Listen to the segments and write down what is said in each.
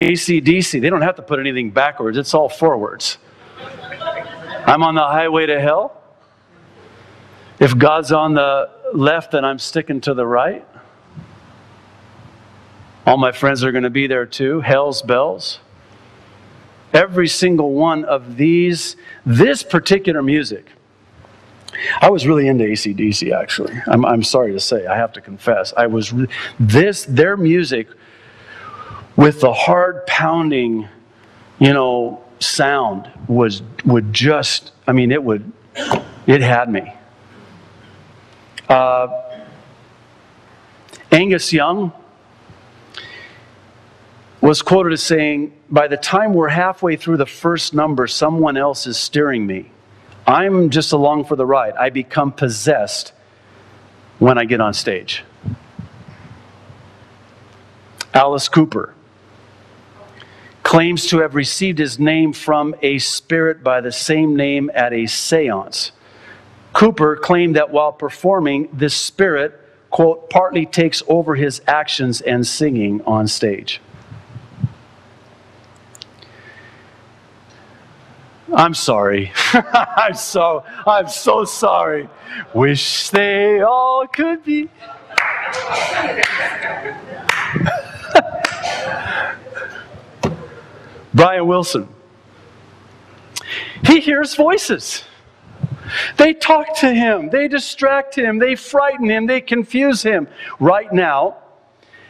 AC/DC, they don't have to put anything backwards. It's all forwards. I'm on the highway to hell. If God's on the left, then I'm sticking to the right. All my friends are going to be there too. Hell's bells. Every single one of these, this particular music. I was really into AC/DC, actually. I'm sorry to say, I have to confess. Their music with the hard pounding, sound would just, it had me. Angus Young was quoted as saying, "By the time we're halfway through the first number, someone else is steering me. I'm just along for the ride. I become possessed when I get on stage." Alice Cooper claims to have received his name from a spirit by the same name at a seance. Cooper claimed that while performing, this spirit, quote, partly takes over his actions and singing on stage. I'm sorry. I'm so sorry. Wish they all could be. Brian Wilson. He hears voices. They talk to him. They distract him. They frighten him. They confuse him. Right now,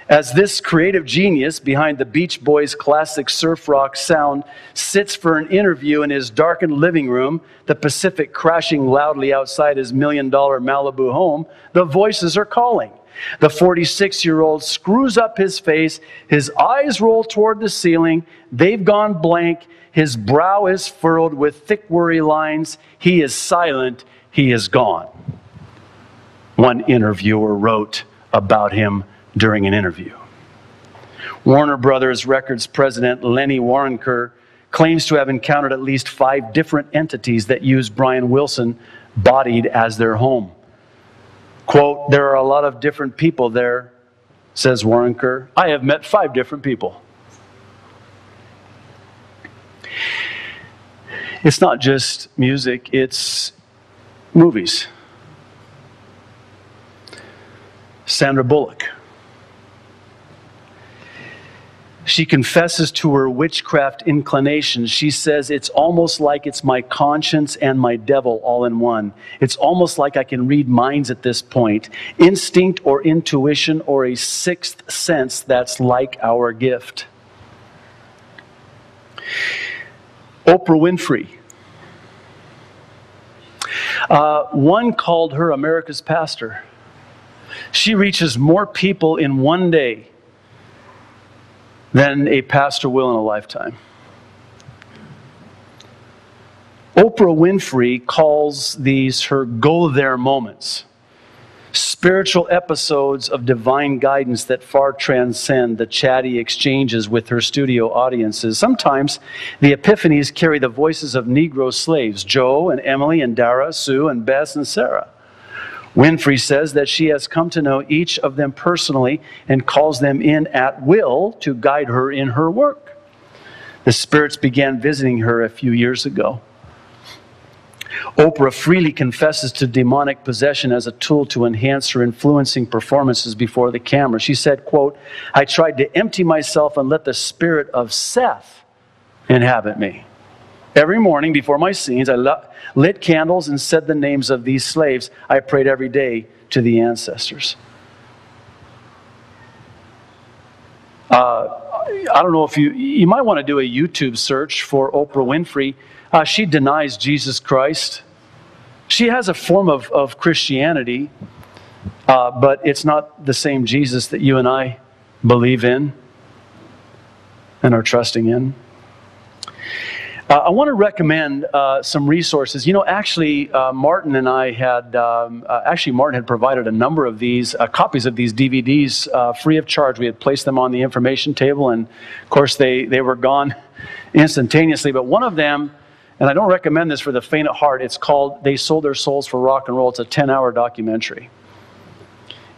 as this creative genius behind the Beach Boys' classic surf rock sound sits for an interview in his darkened living room, the Pacific crashing loudly outside his $1 million Malibu home, the voices are calling. The 46-year-old screws up his face, his eyes roll toward the ceiling, they've gone blank, his brow is furrowed with thick worry lines, he is silent, he is gone. One interviewer wrote about him during an interview. Warner Brothers Records president Lenny Waronker claims to have encountered at least 5 different entities that use Brian Wilson bodied as their home. Quote, "There are a lot of different people there," says Waronker. "I have met 5 different people." It's not just music, it's movies. Sandra Bullock. She confesses to her witchcraft inclinations. She says, "It's almost like it's my conscience and my devil all in one. It's almost like I can read minds at this point. Instinct or intuition or a sixth sense that's like our gift." Oprah Winfrey. One called her America's pastor. She reaches more people in one day than a pastor will in a lifetime. Oprah Winfrey calls these her go-there moments, spiritual episodes of divine guidance that far transcend the chatty exchanges with her studio audiences. Sometimes the epiphanies carry the voices of Negro slaves, Joe and Emily and Dara, Sue and Bess and Sarah. Winfrey says that she has come to know each of them personally and calls them in at will to guide her in her work. The spirits began visiting her a few years ago. Oprah freely confesses to demonic possession as a tool to enhance her influencing performances before the camera. She said, quote, "I tried to empty myself and let the spirit of Seth inhabit me. Every morning before my scenes, I lit candles and said the names of these slaves. I prayed every day to the ancestors." I don't know if you might want to do a YouTube search for Oprah Winfrey. She denies Jesus Christ. She has a form of Christianity, but it's not the same Jesus that you and I believe in and are trusting in. I want to recommend some resources. You know, actually, Martin and I had, Martin had provided a number of these, copies of these DVDs free of charge. We had placed them on the information table, and of course they were gone instantaneously. But one of them, and I don't recommend this for the faint at heart, it's called "They Sold Their Souls for Rock and Roll." It's a 10-hour documentary.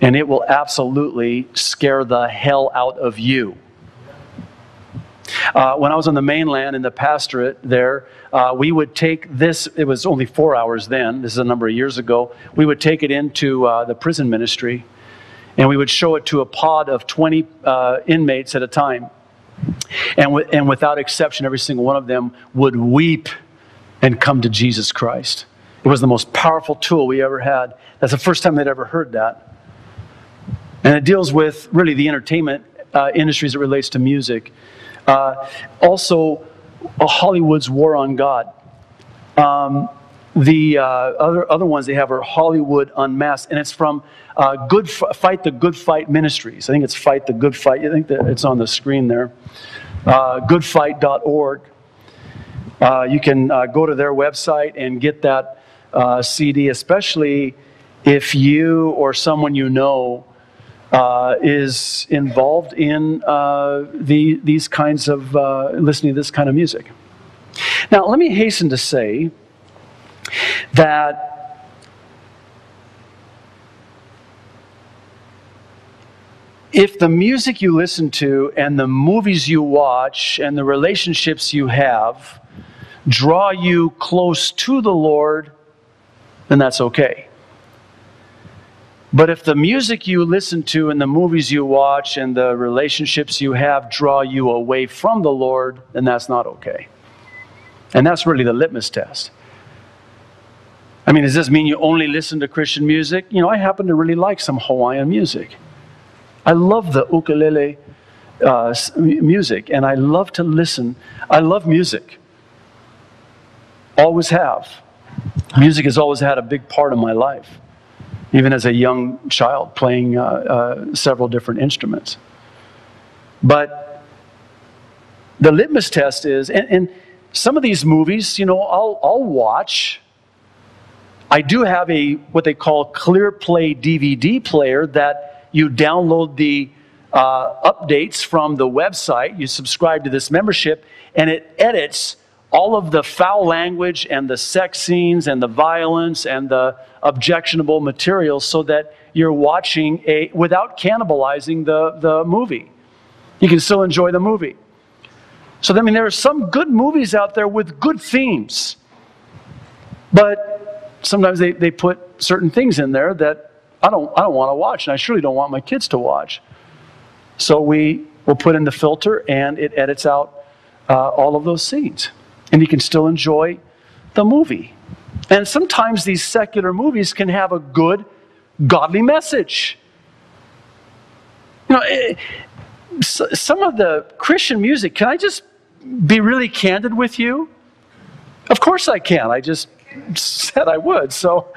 And it will absolutely scare the hell out of you. When I was on the mainland in the pastorate there, we would take this, it was only 4 hours then, this is a number of years ago, we would take it into the prison ministry, and we would show it to a pod of 20 inmates at a time. And without exception, every single one of them would weep and come to Jesus Christ. It was the most powerful tool we ever had. That's the first time they'd ever heard that. And it deals with really the entertainment industry as it relates to music. Also, Hollywood's war on God. The other ones they have are Hollywood Unmasked, and it's from Fight the Good Fight Ministries. I think it's Fight the Good Fight. I think that it's on the screen there. Goodfight.org. You can go to their website and get that CD, especially if you or someone you know is involved in these kinds of listening to this kind of music. Now, let me hasten to say that if the music you listen to and the movies you watch and the relationships you have draw you close to the Lord, then that's okay. But if the music you listen to and the movies you watch and the relationships you have draw you away from the Lord, then that's not okay. And that's really the litmus test. I mean, does this mean you only listen to Christian music? You know, I happen to really like some Hawaiian music. I love the ukulele music, and I love to listen. I love music. Always have. Music has always had a big part of my life, even as a young child, playing several different instruments. But the litmus test is, and some of these movies, you know, I'll watch. I do have what they call Clear Play DVD player that you download the updates from the website. You subscribe to this membership, and it edits all of the foul language and the sex scenes and the violence and the objectionable material so that you're watching without cannibalizing the movie. You can still enjoy the movie. So, I mean, there are some good movies out there with good themes. But sometimes they put certain things in there that I don't want to watch, and I surely don't want my kids to watch. So we will put in the filter, and it edits out all of those scenes. And you can still enjoy the movie. And sometimes these secular movies can have a good, godly message. You know, some of the Christian music, can I just be really candid with you? Of course I can. I just said I would. So